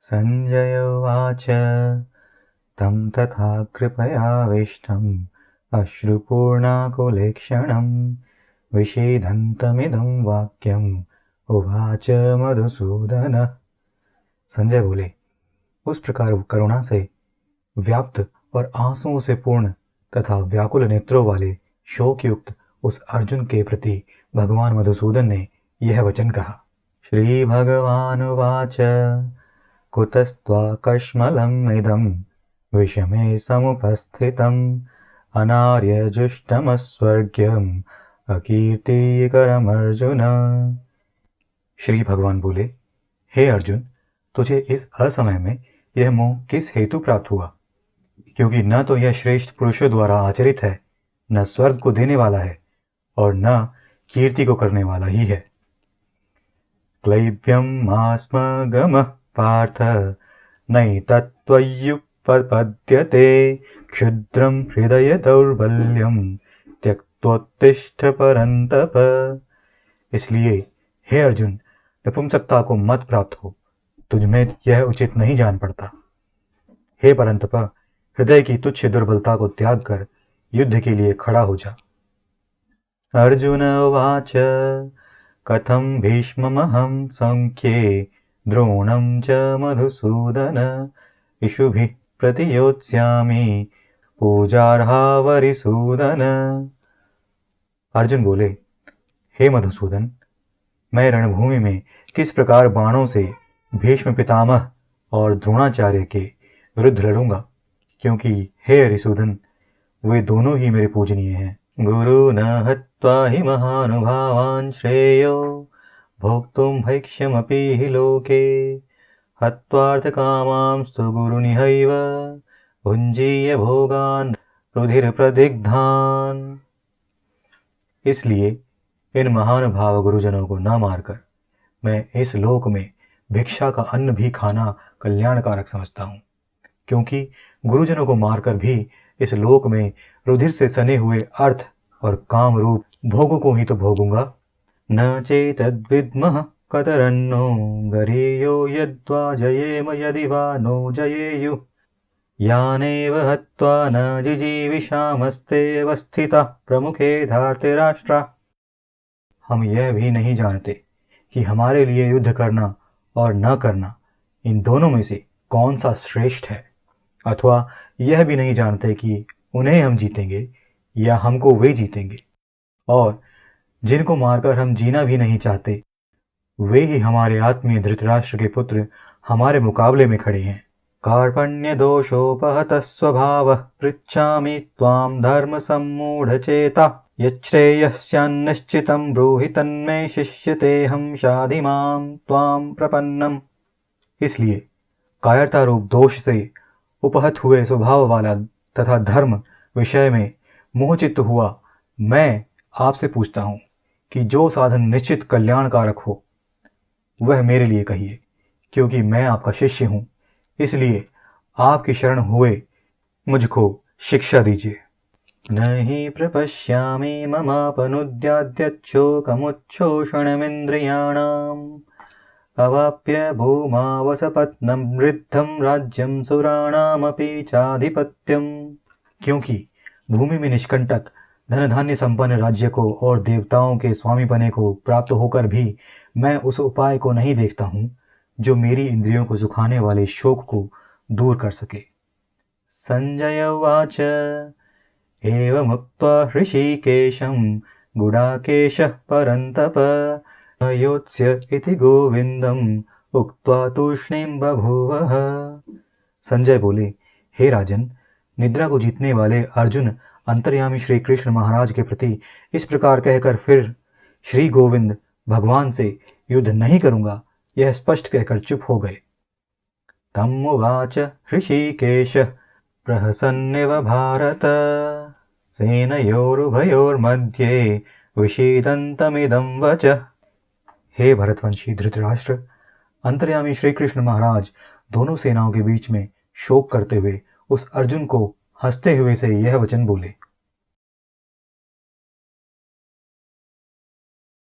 संजय उवाच तं तथा कृपयाविष्टम् अश्रुपूर्णाकुलेक्षणं विषीदन्तमिदं वाक्यम् उवाच मधुसूदन। संजय बोले, उस प्रकार करुणा से व्याप्त और आंसुओं से पूर्ण तथा व्याकुल नेत्रों वाले शोकयुक्त उस अर्जुन के प्रति भगवान मधुसूदन ने यह वचन कहा। श्री भगवानुवाच कुतस्त्वाकश्मलम् इदं विषमे समुपस्थितम् अनार्यजुष्टमस्वर्ग्यम् अकीर्तिकरमर्जुन। श्री भगवान बोले, हे अर्जुन, तुझे इस असमय में यह मोह किस हेतु प्राप्त हुआ? क्योंकि न तो यह श्रेष्ठ पुरुषों द्वारा आचरित है, न स्वर्ग को देने वाला है और न कीर्ति को करने वाला ही है। क्लैब्यम् आस्मगमः पार्थ नैतत्त्वय्युपपद्यते क्षुद्रं हृदय दौर्बल्यं त्यक्त्वोत्तिष्ठ परन्तप। इसलिए हे अर्जुन, नपुंसकता को मत प्राप्त हो, तुझमें यह उचित नहीं जान पड़ता। हे परंतप, हृदय की तुच्छ दुर्बलता को त्याग कर युद्ध के लिए खड़ा हो जा। अर्जुन उवाच कथं भीष्ममहं संख्ये द्रोणं च मधुसूदन इषुभिः प्रतियोत्स्यामि पूजार्हावरिसूदन। अर्जुन बोले, हे मधुसूदन, मैं रणभूमि में किस प्रकार बाणों से भीष्म पितामह और द्रोणाचार्य के विरुद्ध लड़ूंगा, क्योंकि हे हरिसूदन, वे दोनों ही मेरे पूजनीय हैं। गुरु न हत्वा हि महानुभावान् श्रेयो भोक्तुं भैक्ष्यमपि हि लोके हत्वार्थकामांस्तु गुरुनिहैव भुञ्जीय भोगान् रुधिरप्रदिग्धान्। इसलिए इन महानुभाव गुरुजनों को न मारकर मैं इस लोक में भिक्षा का अन्न भी खाना कल्याणकारक समझता हूँ, क्योंकि गुरुजनों को मारकर भी इस लोक में रुधिर से सने हुए अर्थ और काम रूप भोगों को ही तो भोगूंगा। न चेतद्विद्मः कतरन्नो गरीयो यद्वा जयेम यदि वा नो जयेयुः यानेव हत्वा न जिजीविषामस्ते अवस्थितः प्रमुखे धार्तराष्ट्रा। हम यह भी नहीं जानते कि हमारे लिए युद्ध करना और न करना, इन दोनों में से कौन सा श्रेष्ठ है, अथवा यह भी नहीं जानते कि उन्हें हम जीतेंगे या हमको वे जीतेंगे। और जिनको मारकर हम जीना भी नहीं चाहते, वे ही हमारे आत्मीय धृतराष्ट्र के पुत्र हमारे मुकाबले में खड़े हैं। कार्पण्य दोषोपहतः स्वभावः पृच्छामि त्वां धर्म सम्मूढ़चेता यच्छ्रेयस्यान्निश्चितं ब्रूहि तन्मे शिष्यतेऽहं शाधिमां त्वां प्रपन्नम्। इसलिए कायरता रूप दोष से उपहत हुए स्वभाव वाला तथा धर्म विषय में मोहचित्त हुआ मैं आपसे पूछता हूँ कि जो साधन निश्चित कल्याणकारक हो वह मेरे लिए कहिए, क्योंकि मैं आपका शिष्य हूँ। इसलिए आपकी शरण हुए मुझको शिक्षा दीजिए। नहि प्रपश्यामि ममापनुद्याद्यच्छोकमुच्छोषणमिन्द्रियाणाम् अवाप्य भूमावसपत्नं वृद्धं राज्यं सुराणामपि चाधिपत्यम्। क्योंकि भूमि में निष्कंटक धन धान्य संपन्न राज्य को और देवताओं के स्वामीपने को प्राप्त होकर भी मैं उस उपाय को नहीं देखता हूँ जो मेरी इंद्रियों को सुखाने वाले शोक को दूर कर सके। संजय उवाच एवमुक्त्वा हृषीकेशं गुडाकेशः परन्तप योत्स्य इति गोविंदम् उक्त्वा तूष्णीं बभूवः। संजय बोले, हे राजन, निद्रा को जीतने वाले अर्जुन अंतर्यामी श्री कृष्ण महाराज के प्रति इस प्रकार कहकर फिर श्री गोविंद भगवान से युद्ध नहीं करूंगा यह स्पष्ट कहकर चुप हो गए। तमुवाच हृषीकेशः प्रहसन्निव भारत सेनयोरुभयोर्मध्ये विषीदन्तमिदं वचः। हे भरतवंशी धृतराष्ट्र, अंतर्यामी श्री कृष्ण महाराज दोनों सेनाओं के बीच में शोक करते हुए उस अर्जुन को हंसते हुए से यह वचन बोले।